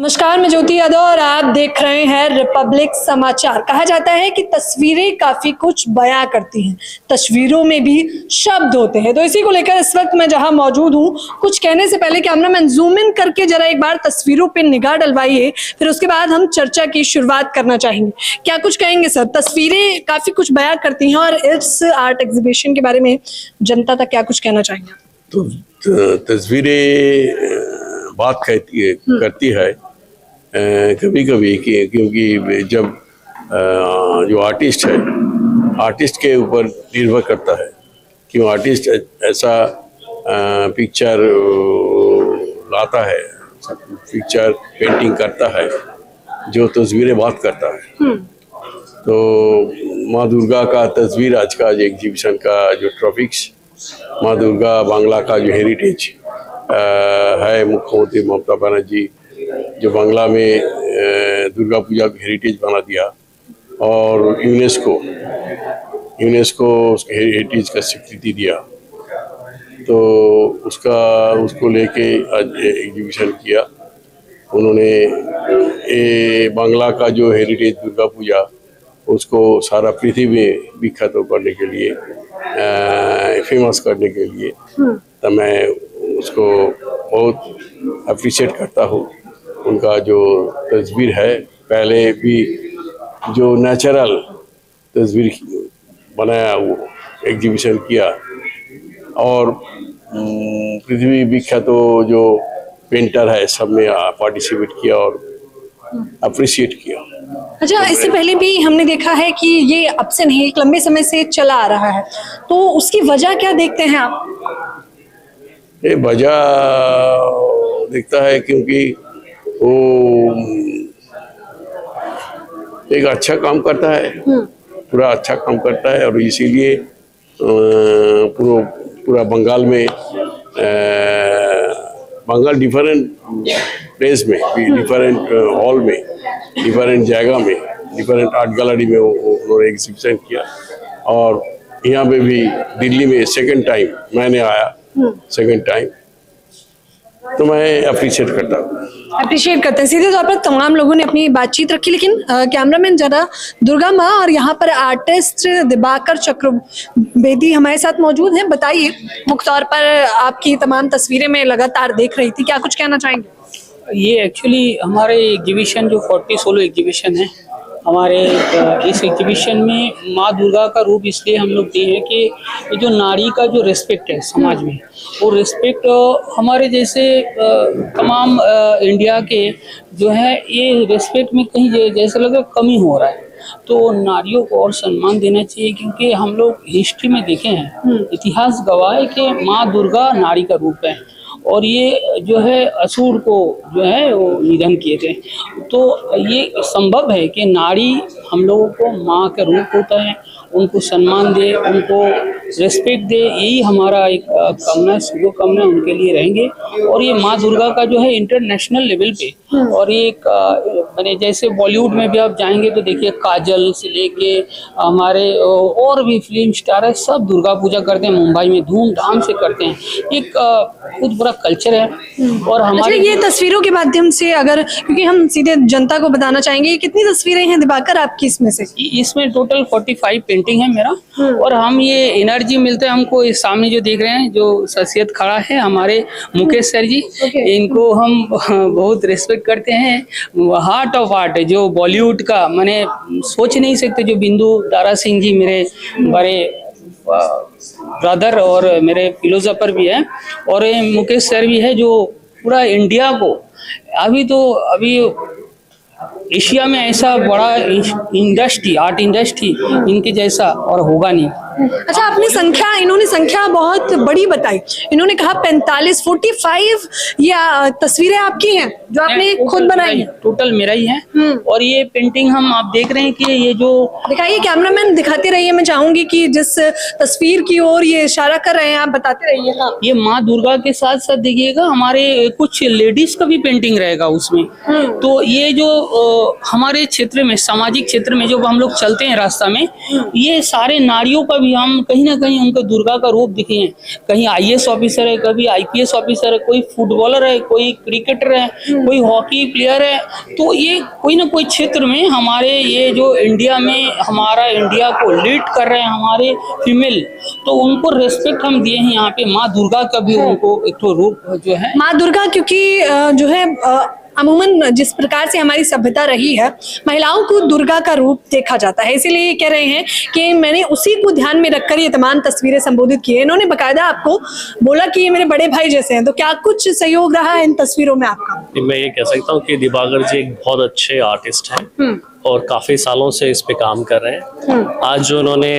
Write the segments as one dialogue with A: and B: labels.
A: नमस्कार, मैं ज्योति यादव और आप देख रहे हैं रिपब्लिक समाचार। कहा जाता है कि तस्वीरें काफी कुछ बयां करती हैं, तस्वीरों में भी शब्द होते हैं। तो इसी को लेकर इस वक्त मैं जहां मौजूद हूं, कुछ कहने से पहले कैमरामैन जूम इन करके जरा एक बार तस्वीरों पे निगाह डलवाइए, फिर उसके बाद हम चर्चा की शुरुआत करना चाहेंगे। क्या कुछ कहेंगे सर? तस्वीरें काफी कुछ बयां करती हैं और इस आर्ट एग्जीबिशन के बारे में जनता तक क्या कुछ कहना चाहेंगे?
B: तो तस्वीरें बात करती है कभी कभी क्योंकि जब जो आर्टिस्ट है, आर्टिस्ट के ऊपर निर्भर करता है कि वो आर्टिस्ट ऐसा पिक्चर लाता है, पिक्चर पेंटिंग करता है जो तस्वीरें बात करता है। तो माँ दुर्गा का तस्वीर आज का जो एग्जीबिशन का जो ट्रॉफिक्स, माँ दुर्गा बांग्ला का जो हेरिटेज है, मुख्यमंत्री ममता बनर्जी जो बांग्ला में दुर्गा पूजा को हेरिटेज बना दिया और यूनेस्को उसके हेरिटेज का स्वीकृति दिया, तो उसको लेके आज एग्जीबिशन किया उन्होंने। बांग्ला का जो हेरिटेज दुर्गा पूजा उसको सारा पृथ्वी में विख्यात करने के लिए, फेमस करने के लिए, तो मैं उसको बहुत अप्रिशिएट करता हूँ। उनका जो तस्वीर है, पहले भी जो नेचुरल तस्वीर बनाया वो एग्जीबिशन किया और पृथ्वी विख्यात तो जो पेंटर है सब में पार्टिसिपेट किया और अप्रिशिएट किया।
A: अच्छा, इससे पहले भी हमने देखा है कि ये अब से नहीं, एक लंबे समय से चला आ रहा है, तो उसकी वजह क्या देखते हैं आप?
B: ये वजह दिखता है क्योंकि वो एक अच्छा काम करता है, पूरा अच्छा काम करता है और इसीलिए पूरा बंगाल में, बंगाल डिफरेंट प्लेस में, डिफरेंट हॉल में, डिफरेंट जगह में, डिफरेंट आर्ट गैलरी में उन्होंने एग्जीबिशन किया। और यहाँ पे भी दिल्ली में सेकंड टाइम मैंने आया, सेकंड टाइम, तो मैं अप्रिशिएट करता हूँ।
A: सीधे तौर पर तमाम लोगों ने अपनी बातचीत रखी, लेकिन कैमरामैन जरा दुर्गा माँ और यहाँ पर आर्टिस्ट दिवाकर चक्रवेदी हमारे साथ मौजूद हैं। बताइए, मुख्य तौर पर आपकी तमाम तस्वीरें मैं लगातार देख रही थी, क्या कुछ कहना चाहेंगे?
C: ये एक्चुअली हमारे एग्जीबिशन जो 40 सोलो एग्जीबिशन है, हमारे इस एग्जीबिशन में माँ दुर्गा का रूप इसलिए हम लोग दिए हैं कि ये जो नारी का जो रिस्पेक्ट है समाज में, वो रिस्पेक्ट हमारे जैसे तमाम इंडिया के जो है, ये रिस्पेक्ट में कहीं जैसे लगा कमी हो रहा है। तो नारियों को और सम्मान देना चाहिए, क्योंकि हम लोग हिस्ट्री में देखे हैं, इतिहास गवाह है कि माँ दुर्गा नारी का रूप है और ये जो है असुर को जो है वो निधन किए थे। तो ये संभव है कि नारी हम लोगों को माँ का रूप होता है, उनको सम्मान दे, उनको रिस्पेक्ट दे, यही हमारा एक कामना, शुभकामना उनके लिए रहेंगे। और ये माँ दुर्गा का जो है इंटरनेशनल लेवल पे, और ये मैंने जैसे बॉलीवुड में भी आप जाएंगे तो देखिए काजल से लेके हमारे और भी फिल्म स्टार है, सब दुर्गा पूजा करते हैं, मुंबई में धूमधाम से करते हैं। एक बहुत बड़ा कल्चर है। और हमारे
A: ये तस्वीरों के माध्यम से, अगर क्योंकि हम सीधे जनता को बताना चाहेंगे, कितनी तस्वीरें हैं दिवाकर आपकी इसमें से?
C: इसमें टोटल 45 पेंटिंग है मेरा। और हम ये एनर्जी मिलते हैं हमको, इस सामने जो देख रहे हैं जो शख्सियत खड़ा है हमारे मुकेश सर जी, इनको हम बहुत रिस्पेक्ट करते हैं। हार्ट ऑफ आर्ट जो बॉलीवुड का, मैंने सोच नहीं सकते, जो बिंदु दारा सिंह जी मेरे बड़े ब्रदर और मेरे फिलोसोफर भी है, और मुकेश सर भी है जो पूरा इंडिया को अभी एशिया में ऐसा बड़ा इंडस्ट्री, आर्ट इंडस्ट्री इनके जैसा और होगा नहीं।
A: अच्छा, इन्होंने संख्या बहुत बड़ी बताई। इन्होंने कहा 45 ये तस्वीरें आपकी हैं जो आपने खुद बनाई हैं?
C: टोटल मेरा ही है। और ये पेंटिंग आप देख रहे हैं कि ये जो,
A: दिखाइए कैमरामैन, दिखाते रहिए। मैं चाहूंगी कि जिस तस्वीर की ओर ये इशारा कर रहे हैं आप बताते रहिए। हाँ,
C: ये माँ दुर्गा के साथ साथ देखिएगा हमारे कुछ लेडीज का भी पेंटिंग रहेगा उसमें। तो ये जो हमारे क्षेत्र में, सामाजिक क्षेत्र में जो हम लोग चलते हैं रास्ता में, ये सारे नारियों का भी हम कहीं ना कहीं उनको दुर्गा का रूप दिखे हैं। कहीं आईएएस ऑफिसर है, कभी आईपीएस ऑफिसर है, कोई फुटबॉलर है, कोई क्रिकेटर है, कोई हॉकी प्लेयर है। तो ये कोई ना कोई क्षेत्र में हमारे ये जो इंडिया में हमारा इंडिया को लीड कर रहे हैं हमारे फीमेल, तो उनको रेस्पेक्ट हम दिए हैं। यहाँ पे माँ दुर्गा का भी उनको एक तो रूप जो है,
A: माँ दुर्गा, क्योंकि जो है अमूमन जिस प्रकार से हमारी सभ्यता रही है, महिलाओं को दुर्गा का रूप देखा जाता है, इसीलिए कह रहे हैं कि मैंने उसी को ध्यान में रखकर ये तमाम तस्वीरें संबोधित की है। इन्होंने बकायदा आपको बोला कि ये मेरे बड़े भाई जैसे हैं, तो क्या कुछ सहयोग रहा है इन तस्वीरों में आपका?
D: मैं ये कह सकता हूँ कि दिबाकर जी एक बहुत अच्छे आर्टिस्ट हैं और काफी सालों से इस पे काम कर रहे हैं। आज जो उन्होंने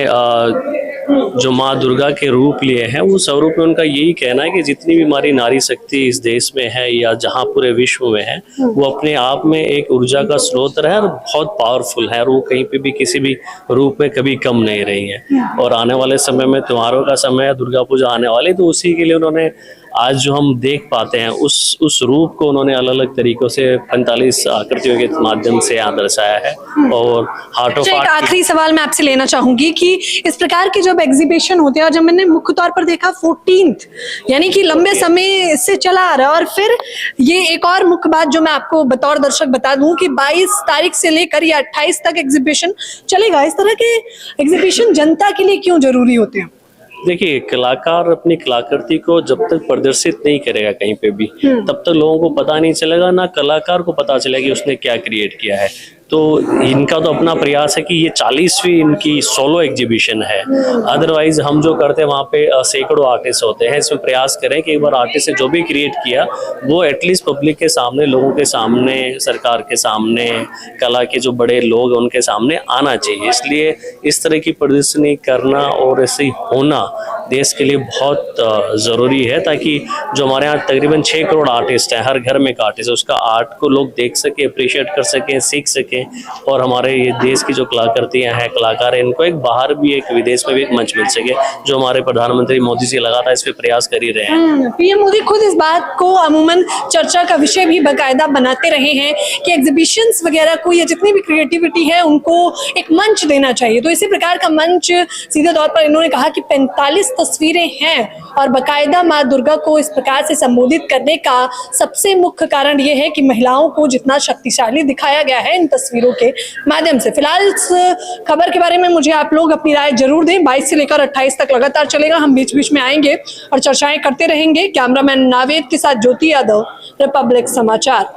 D: जो माँ दुर्गा के रूप लिए हैं, वो स्वरूप में उनका यही कहना है कि जितनी भी हमारी नारी शक्ति इस देश में है या जहाँ पूरे विश्व में है, वो अपने आप में एक ऊर्जा का स्रोत है और बहुत पावरफुल है और वो कहीं पे भी किसी भी रूप में कभी कम नहीं रही है। और आने वाले समय में त्योहारों का समय है, दुर्गा पूजा आने वाली, तो उसी के लिए उन्होंने आज जो हम देख पाते हैं उस रूप को उन्होंने अलग अलग तरीकों से 45 आकृतियों के माध्यम से यहाँ दर्शाया है। और हार्ट ऑफ
A: एक आखिरी सवाल मैं आपसे लेना चाहूंगी कि इस प्रकार के जब एग्जीबिशन होते हैं, और जब मैंने मुख्य तौर पर देखा 14th, यानी कि लंबे समय से चला आ रहा है, और फिर ये एक और मुख्य बात जो मैं आपको बतौर दर्शक बता दूं कि 22 तारीख से लेकर या 28 तक एग्जीबिशन चलेगा। इस तरह के एग्जीबिशन जनता के लिए क्यों जरूरी होते हैं?
D: देखिए, कलाकार अपनी कलाकृति को जब तक प्रदर्शित नहीं करेगा कहीं पे भी, तब तक लोगों को पता नहीं चलेगा, ना कलाकार को पता चलेगा कि उसने क्या क्रिएट किया है। तो इनका तो अपना प्रयास है कि ये 40वीं इनकी सोलो एग्जीबिशन है। अदरवाइज हम जो करते हैं वहाँ पे सैकड़ों आर्टिस्ट होते हैं। इसमें प्रयास करें कि एक बार आर्टिस्ट ने जो भी क्रिएट किया वो एटलीस्ट पब्लिक के सामने, लोगों के सामने, सरकार के सामने, कला के जो बड़े लोग हैं उनके सामने आना चाहिए। इसलिए इस तरह की प्रदर्शनी करना और ऐसे होना देश के लिए बहुत ज़रूरी है, ताकि जो हमारे यहाँ तकरीबन 6 करोड़ आर्टिस्ट हैं, हर घर में एक आर्टिस्ट है, उसका आर्ट को लोग देख सके, अप्रिशिएट कर सकें, सीख सकें। और हमारे ये देश की जो कलाकृतियां हैं, कलाकार हैं, इनको एक बाहर भी, एक विदेश में भी एक मंच मिल सके, जो हमारे प्रधानमंत्री मोदी जी लगातार इस पे प्रयास कर ही रहे हैं।
A: पीएम मोदी खुद इस बात को अमूमन चर्चा का विषय भी बाकायदा बनाते रहे हैं कि एग्जीबिशंस वगैरह को या जितनी भी क्रिएटिविटी है उनको एक मंच देना चाहिए। तो इसी प्रकार का मंच सीधे तौर पर इन्होंने कहा कि 45 तस्वीरें हैं और बाकायदा माँ दुर्गा को इस प्रकार से संबोधित करने का सबसे मुख्य कारण ये है कि महिलाओं को जितना शक्तिशाली दिखाया गया है इन तस्वीरों के माध्यम से। फिलहाल इस खबर के बारे में मुझे आप लोग अपनी राय जरूर दें। 22 से लेकर 28 तक लगातार चलेगा, हम बीच बीच में आएंगे और चर्चाएं करते रहेंगे। कैमरामैन नावेद के साथ ज्योति यादव, रिपब्लिक समाचार।